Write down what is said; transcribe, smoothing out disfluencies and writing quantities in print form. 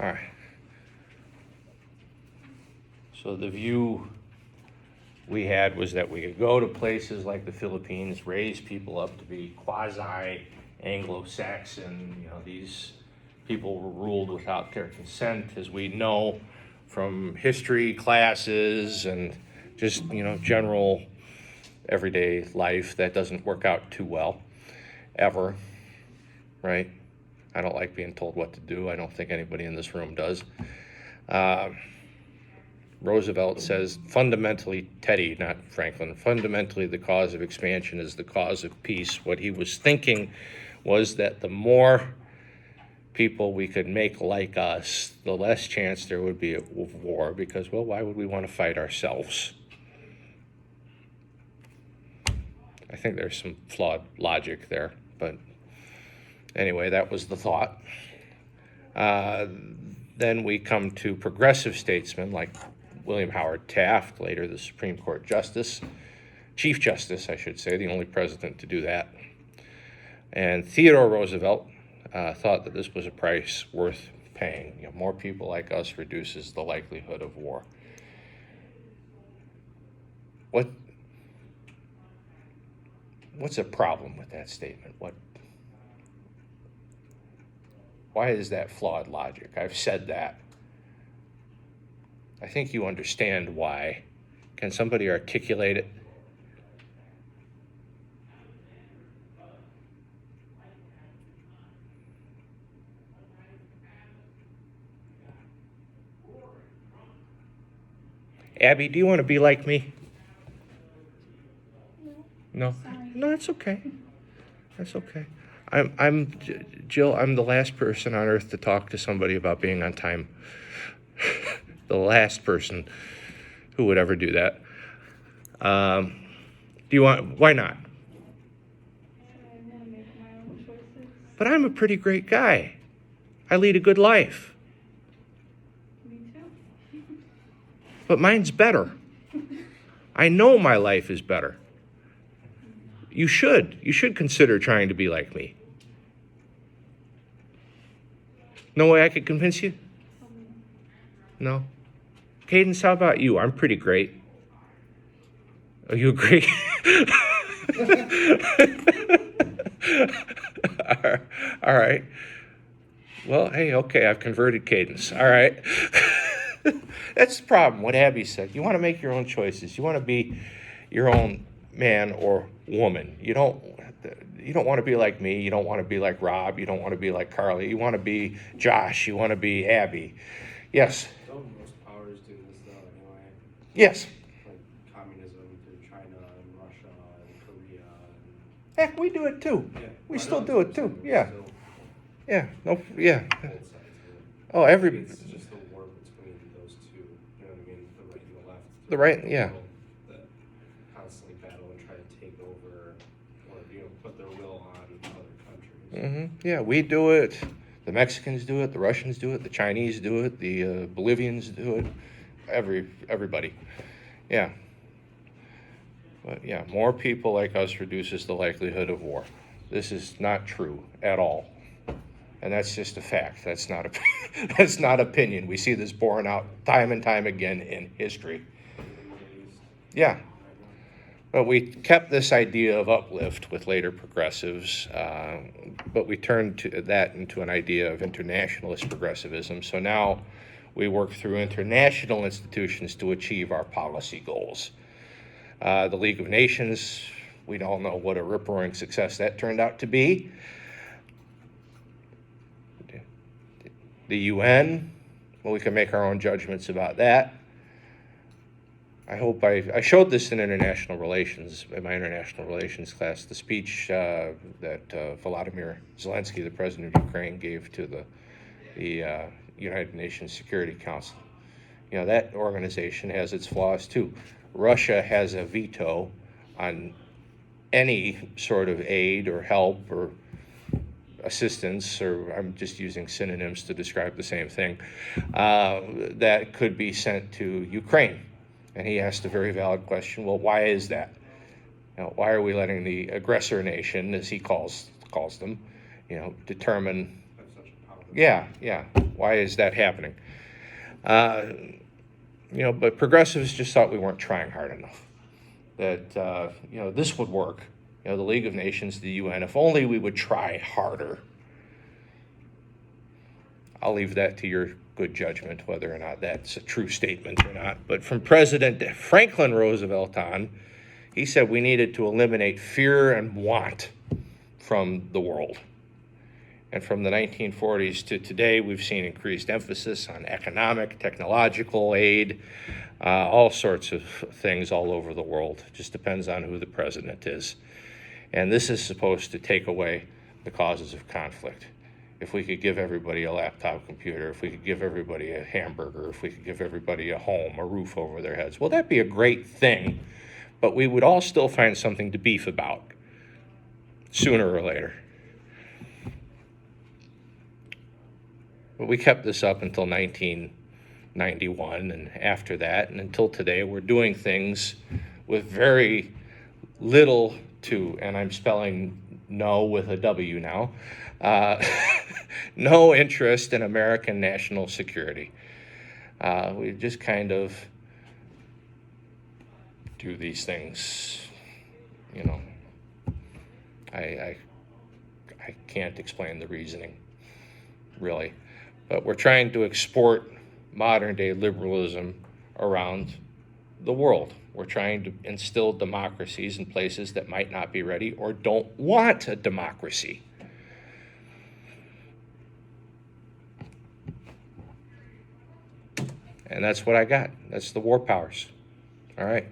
All right. So the view we had was that we could go to places like the Philippines, raise people up to be quasi-Anglo-Saxon. These people were ruled without their consent, as we know from history classes and just, general everyday life. That doesn't work out too well, ever, right? I don't like being told what to do. I don't think anybody in this room does. Roosevelt says, fundamentally, Teddy, not Franklin, fundamentally the cause of expansion is the cause of peace. What he was thinking was that the more people we could make like us, the less chance there would be of war, because, well, why would we want to fight ourselves? I think there's some flawed logic there, but anyway, that was the thought. Then we come to progressive statesmen like William Howard Taft, later the Supreme Court Justice, Chief Justice, I should say, the only president to do that. And Theodore Roosevelt thought that this was a price worth paying. More people like us reduces the likelihood of war. What's a problem with that statement? Why is that flawed logic? I've said that. I think you understand why. Can somebody articulate it? Abby, do you want to be like me? No? No, that's okay. That's okay. I'm Jill, I'm the last person on earth to talk to somebody about being on time. The last person who would ever do that. Why not? I want to make my own choices. But I'm a pretty great guy. I lead a good life. Me too. But mine's better. I know my life is better. You should consider trying to be like me. No way I could convince you? No? Cadence, how about you? I'm pretty great. Oh, you agree? All right. Well, hey, okay, I've converted Cadence. All right. That's the problem, what Abby said. You want to make your own choices. You want to be your own man or woman. You don't want to be like me. You don't want to be like Rob. You don't want to be like Carly. You want to be Josh. You want to be Abby. Yes. Don't most powers do this though anyway? Yes. Like communism through China and Russia and Korea. Heck, we do it too. Yeah. We I still know, do it so too. we're Yeah. still Yeah. No. Yeah. both sides of it. Oh, Maybe it's just the war between those two. You know what I mean? The right and the left. The right, yeah. That constantly battle and try to take over or put their will on other countries. Yeah, we do it. The Mexicans do it. The Russians do it. The Chinese do it. The Bolivians do it. Everybody. Yeah. But yeah, more people like us reduces the likelihood of war. This is not true at all. And that's just a fact. That's not that's not opinion. We see this borne out time and time again in history. Yeah. But we kept this idea of uplift with later progressives, but we turned that into an idea of internationalist progressivism. So now we work through international institutions to achieve our policy goals. The League of Nations, we all know what a rip-roaring success that turned out to be. The UN, well, we can make our own judgments about that. I hope I showed this in international relations, in my international relations class, the speech that Volodymyr Zelensky, the president of Ukraine, gave to the United Nations Security Council. That organization has its flaws too. Russia has a veto on any sort of aid or help or assistance, or I'm just using synonyms to describe the same thing, that could be sent to Ukraine. And he asked a very valid question, well, why is that? Why are we letting the aggressor nation, as he calls them, determine... Have such a power. Yeah. Why is that happening? But progressives just thought we weren't trying hard enough. That, this would work. The League of Nations, the UN, if only we would try harder. I'll leave that to your good judgment, whether or not that's a true statement or not. But from President Franklin Roosevelt on, he said we needed to eliminate fear and want from the world. And from the 1940s to today, we've seen increased emphasis on economic, technological aid, all sorts of things all over the world. It just depends on who the president is. And this is supposed to take away the causes of conflict. If we could give everybody a laptop computer, if we could give everybody a hamburger, if we could give everybody a home, a roof over their heads, well, that'd be a great thing. But we would all still find something to beef about sooner or later. But we kept this up until 1991, and after that, and until today, we're doing things with very little to, and I'm spelling no with a W now, no interest in American national security. We just kind of do these things, I can't explain the reasoning, really. But we're trying to export modern-day liberalism around the world. We're trying to instill democracies in places that might not be ready or don't want a democracy. And that's what I got. That's the war powers. All right.